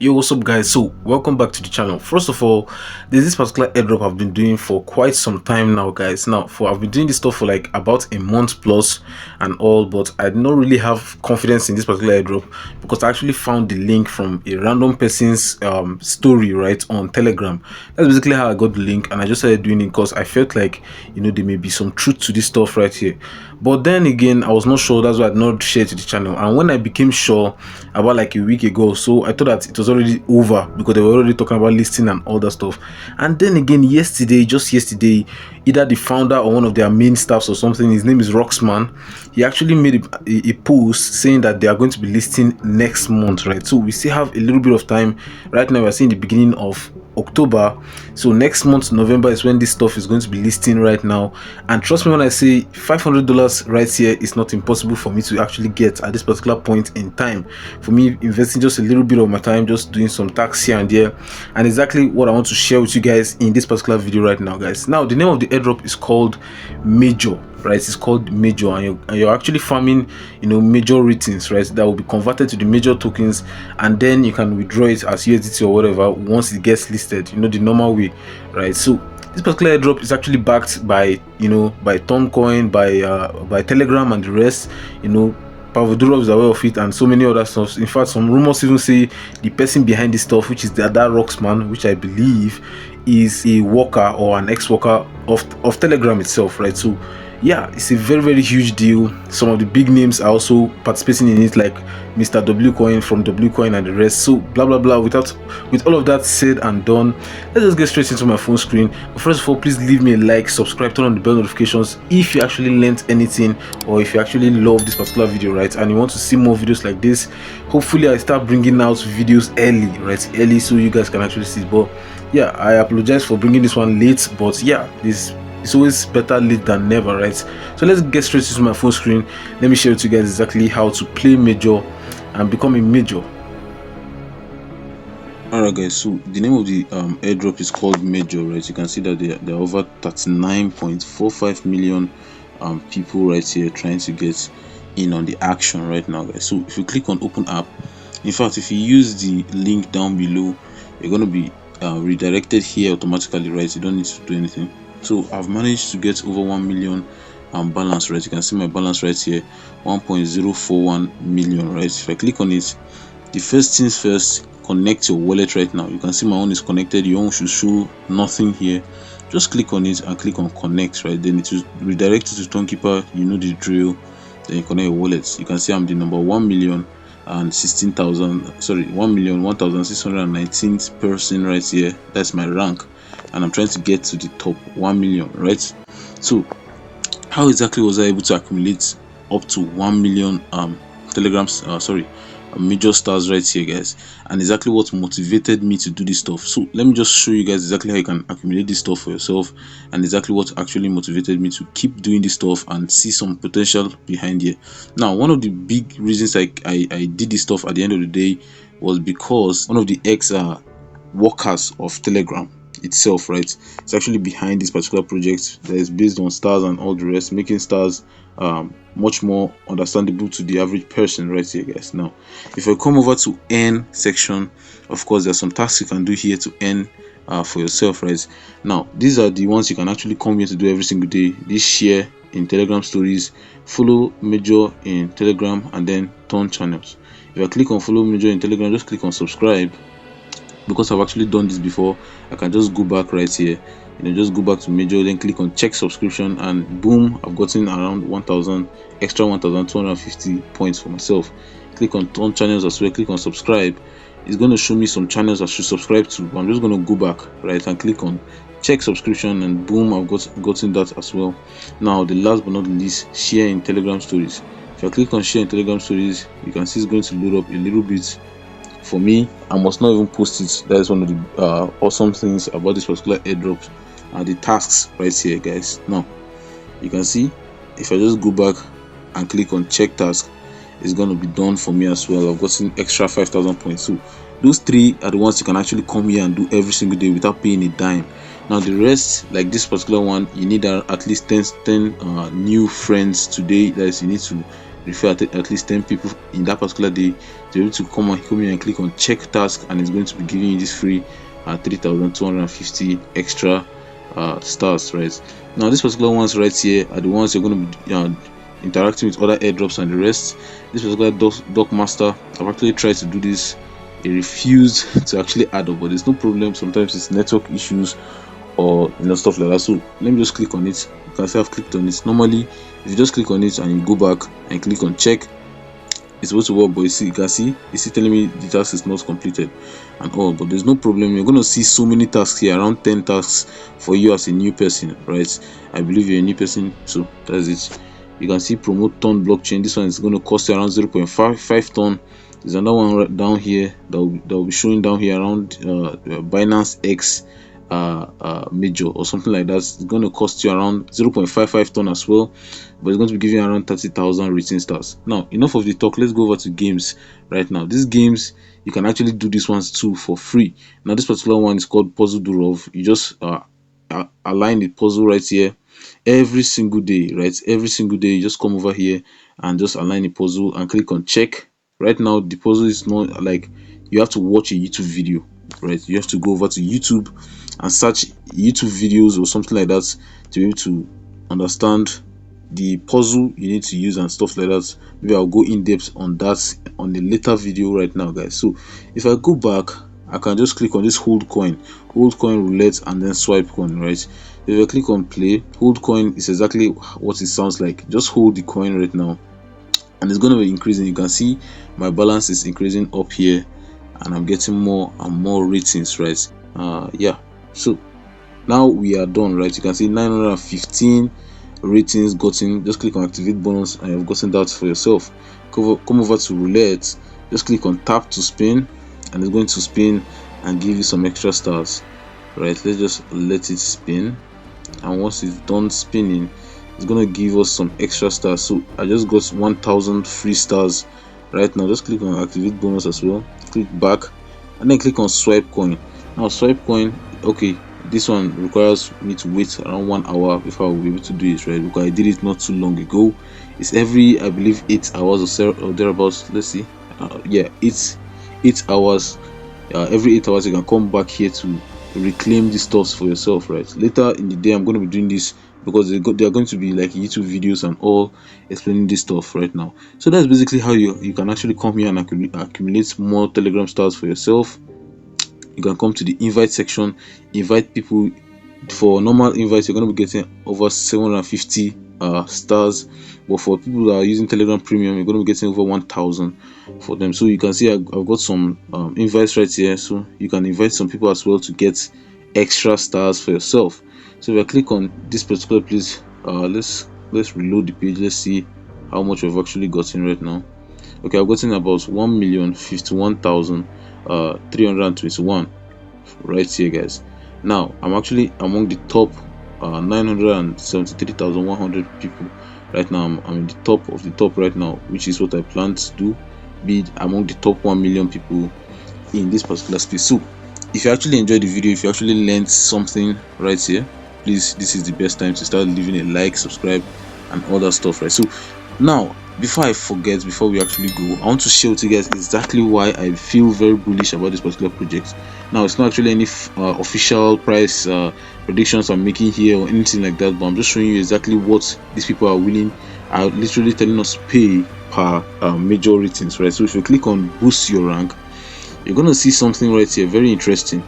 Yo, what's up guys? So welcome back to the channel. First of all, there's this particular airdrop I've been doing for quite some time now, guys. I've been doing this stuff for like about a month plus and all, but I did not really have confidence in this particular airdrop because I actually found the link from a random person's story right on Telegram. That's basically how I got the link, and I just started doing it because I felt like, you know, there may be some truth to this stuff right here. But then again, I was not sure. That's why I did not share to the channel. And when I became sure about like a week ago, so I thought that it was already over because they were already talking about listing and all that stuff. And then again, just yesterday, either the founder or one of their main staffs or something, his name is Roxman, he actually made a post saying that they are going to be listing next month, right? So we still have a little bit of time. Right now we're seeing the beginning of October, so next month November is when this stuff is going to be listing right now. And trust me when I say $500 right here is not impossible for me to actually get at this particular point in time. For me, investing just a little bit of my time, just doing some tax here and there, and exactly what I want to share with you guys in this particular video right now, guys. Now the name of the airdrop is called Major, right? It's called Major, and you're actually farming, you know, major ratings, right, that will be converted to the major tokens, and then you can withdraw it as USDT or whatever once it gets listed, you know, the normal way, right? So this particular airdrop is actually backed by, you know, by Toncoin, by Telegram and the rest. You know, Pavlodorov is aware of it and so many other stuff. In fact, some rumors even say the person behind this stuff, which is that Roxman, which I believe is a worker or an ex-worker of Telegram itself, right? So yeah, it's a very huge deal. Some of the big names are also participating in it, like Mr. W Coin from W Coin and the rest. So blah blah blah. With all of that said and done, let's just get straight into my phone screen. But first of all, please leave me a like, subscribe, turn on the bell notifications if you actually learned anything, or if you actually love this particular video, right, and you want to see more videos like this. Hopefully I start bringing out videos early, so you guys can actually see it. But yeah, I apologize for bringing this one late, but yeah, it's always better late than never, right? So let's get straight to my phone screen. Let me share with you guys exactly how to play Major and become a major. Alright guys, so the name of the airdrop is called Major, right? You can see that there are over 39.45 million people right here trying to get in on the action right now, guys. So if you click on open app, in fact, if you use the link down below, you're going to be redirected here automatically, right? You don't need to do anything. So I've managed to get over 1 million balance, right? You can see my balance right here, 1.041 million, right? If I click on it, the first things first, connect your wallet right now. You can see my own is connected. Your own should show nothing here. Just click on it and click on connect, right? Then it will redirect you to Stonekeeper. You know the drill. Then you connect your wallet. You can see I'm the number 1,11619th person right here. That's my rank, and I'm trying to get to the top 1 million, right? So how exactly was I able to accumulate up to 1 million major stars right here, guys, and exactly what motivated me to do this stuff? So let me just show you guys exactly how you can accumulate this stuff for yourself, and exactly what actually motivated me to keep doing this stuff and see some potential behind here. Now, one of the big reasons I did this stuff at the end of the day was because one of the ex workers of Telegram itself, right, it's actually behind this particular project that is based on stars and all the rest, making stars much more understandable to the average person right here, guys. Now if I come over to earn section, of course there's some tasks you can do here to earn for yourself, right? Now these are the ones you can actually come here to do every single day. This share in Telegram stories, follow Major in Telegram, and then turn channels. If I click on follow Major in Telegram, just click on subscribe. Because I've actually done this before, I can just go back right here, you know, just go back to Major, then click on check subscription, and boom, I've gotten around 1,250 points for myself. Click on turn channels as well, click on subscribe. It's going to show me some channels I should subscribe to. I'm just going to go back right and click on check subscription, and boom, I've gotten that as well. Now the last but not least, share in Telegram stories. If I click on share in Telegram stories, you can see it's going to load up a little bit. For me, I must not even post it. That is one of the awesome things about this particular airdrop, the tasks right here, guys. Now you can see if I just go back and click on check task, it's going to be done for me as well. I've gotten extra 5,000 points. So those three are the ones you can actually come here and do every single day without paying a dime. Now the rest, like this particular one, you need at least 10 new friends today. That is, you need to refer at least 10 people in that particular day, to be able to come here and click on check task, and it's going to be giving you this free 3,250 extra stars. Right now, these particular ones right here are the ones you're going to be interacting with other airdrops and the rest. This particular doc master, I've actually tried to do this, it refused to actually add up, but there's no problem. Sometimes it's network issues or stuff like that. So let me just click on it. You can see I've clicked on it. Normally if you just click on it and you go back and click on check, it's supposed to work, but you can see it's telling me the task is not completed and all. But there's no problem. You're going to see so many tasks here, around 10 tasks for you as a new person, right? I believe you're a new person, so that's it. You can see promote ton blockchain. This one is going to cost you around 0.55 ton. There's another one right down here that will be showing down here around Binance X major or something like that. It's going to cost you around 0.55 ton as well, but it's going to be giving you around 30,000 rating stars. Now, enough of the talk, let's go over to games right now. These games, you can actually do these ones too for free. Now, this particular one is called Puzzle Durov. You just align the puzzle right here every single day, right? Every single day, you just come over here and just align the puzzle and click on check. Right now, the puzzle is not like you have to watch a YouTube video, right? You have to go over to YouTube and search YouTube videos or something like that to be able to understand the puzzle you need to use and stuff like that. Maybe I'll go in depth on that on the later video right now, guys. So if I go back, I can just click on this hold coin roulette, and then swipe coin, right? If I click on play, hold coin is exactly what it sounds like. Just hold the coin right now and it's going to be increasing. You can see my balance is increasing up here and I'm getting more and more ratings, right? Yeah, so now we are done, right? You can see 915 ratings gotten. Just click on activate bonus and you've gotten that for yourself. Come over to roulette, just click on tap to spin and it's going to spin and give you some extra stars, right? Let's just let it spin, and once it's done spinning, it's gonna give us some extra stars. So I just got 1,000 free stars right now. Just click on activate bonus as well, click back and then click on swipe coin. Now swipe coin, okay, this one requires me to wait around 1 hour before I will be able to do it, right? Because I did it not too long ago. It's every, I believe, 8 hours or thereabouts. Let's see, yeah, it's 8 hours. Every 8 hours you can come back here to reclaim the stuffs for yourself, right? Later in the day I'm going to be doing this because they are going to be like YouTube videos and all explaining this stuff right now. So that's basically how you can actually come here and accumulate more Telegram stars for yourself. You can come to the invite section, invite people. For normal invites you're going to be getting over 750 stars, but for people that are using Telegram Premium you're going to be getting over 1,000 for them. So you can see I've got some invites right here, so you can invite some people as well to get extra stars for yourself. So if I click on this particular place, let's reload the page. Let's see how much I've actually gotten right now. Okay, I've gotten about 1,051,321 right here, guys. Now I'm actually among the top 973,100 people right now. I'm in the top of the top right now, which is what I plan to do, be among the top 1 million people in this particular space. So if you actually enjoyed the video, if you actually learned something right here, please, this is the best time to start leaving a like, subscribe and all that stuff, right? So now, before I forget, before we actually go, I want to share with you guys exactly why I feel very bullish about this particular project. Now, it's not actually any official price predictions I'm making here or anything like that, but I'm just showing you exactly what these people are literally telling us to pay per major ratings, right? So if you click on boost your rank, you're going to see something right here very interesting.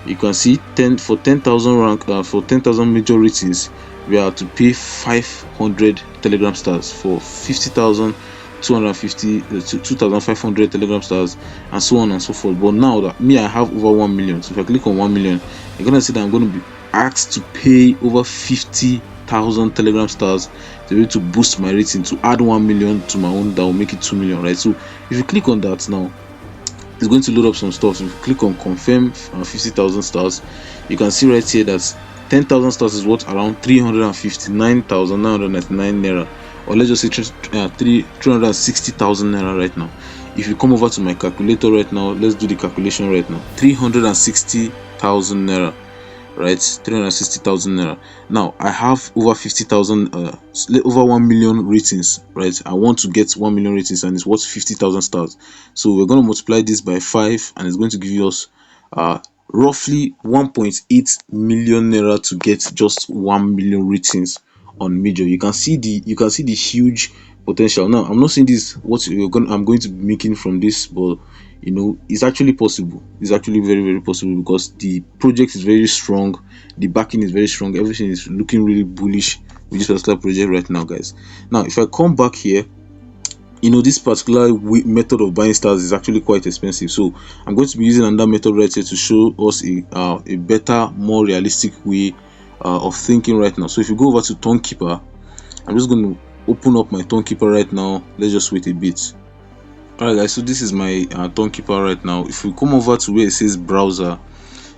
You can see for 10,000 rank, for 10,000 major ratings, we are to pay 500 Telegram stars. For 50,000, 2,500 Telegram stars, and so on and so forth. But now that I have over 1 million, so if I click on 1 million, you're gonna see that I'm going to be asked to pay over 50,000 Telegram stars to be able to boost my rating, to add 1 million to my own. That will make it 2 million, right? So if you click on that now, it's going to load up some stuff. So if you click on confirm 50,000 stars, you can see right here that 10,000 stars is worth around 359,999 naira, or let's just say 360,000 naira right now. If you come over to my calculator right now, let's do the calculation right now. 360,000 naira right? 360,000 naira. Now I have over 50,000 over 1 million ratings, right? I want to get 1 million ratings and it's worth 50,000 stars. So we're going to multiply this by 5 and it's going to give us roughly 1.8 million naira to get just 1 million ratings on Major. You can see the huge potential. Now I'm not saying this what I'm going to be making from this, but you know, it's actually possible. It's actually very, very possible because the project is very strong, the backing is very strong, everything is looking really bullish with this particular project right now, guys. Now if I come back here, you know, this particular method of buying stars is actually quite expensive, so I'm going to be using another method right here to show us a better, more realistic way of thinking right now. So if you go over to Tonekeeper, I'm just going to open up my Tonekeeper right now. Let's just wait a bit. Alright guys, so this is my Tonekeeper right now. If we come over to where it says browser,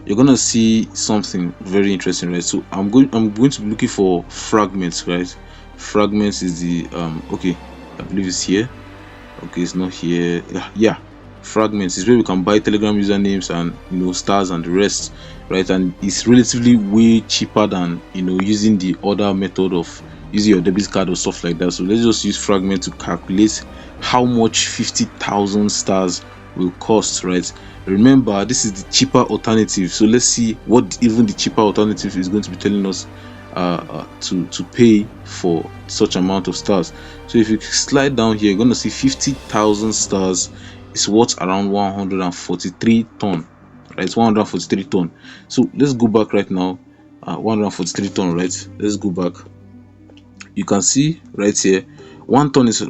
you're gonna see something very interesting, right? So I'm going to be looking for fragments, right? Fragments is the okay, I believe it's here. Okay, it's not here. Yeah, fragments is where we can buy Telegram usernames and, you know, stars and the rest, right? And it's relatively way cheaper than, you know, using the other method of using your debit card or stuff like that. So let's just use fragment to calculate how much 50,000 stars will cost, right? Remember, this is the cheaper alternative, so let's see what even the cheaper alternative is going to be telling us to pay for such amount of stars. So if you slide down here, you're going to see 50,000 stars is worth around 143 ton, right? 143 ton. So let's go back right now. 143 ton, right? Let's go back. You can see right here 1 ton is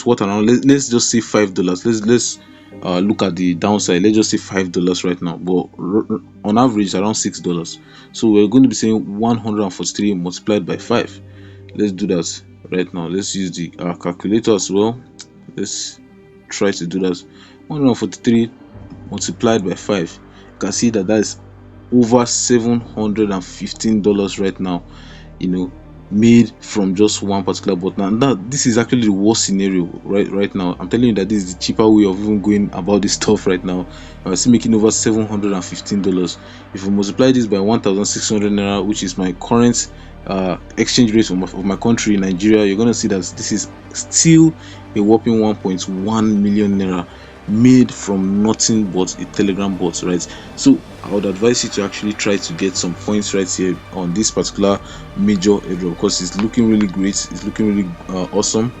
worth around, let's just say $5. Let's look at the downside. Let's just say $5 right now, but on average around $6. So we're going to be saying 143 multiplied by 5. Let's do that right now. Let's use the calculator as well. Let's try to do that. 143 multiplied by 5, you can see that is over $715 right now, you know, made from just one particular button. And that this is actually the worst scenario right now. I'm telling you that this is the cheaper way of even going about this stuff right now. I'm still making over $715. If we multiply this by 1,600 naira, which is my current exchange rate of my country, Nigeria, you're gonna see that this is still a whopping 1.1 million naira made from nothing but a Telegram bot, right? So I would advise you to actually try to get some points right here on this particular major airdrop, because it's looking really great, it's looking really awesome,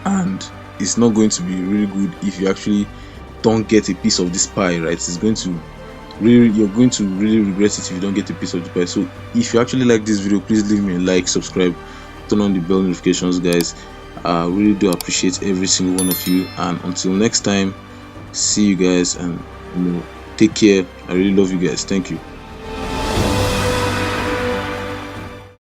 and it's not going to be really good if you actually don't get a piece of this pie, right? It's going to really, you're going to really regret it if you don't get a piece of the pie. So if you actually like this video, please leave me a like, subscribe, turn on the bell notifications, guys. I really do appreciate every single one of you, and until next time, see you guys, and you know, take care. I really love you guys. Thank you.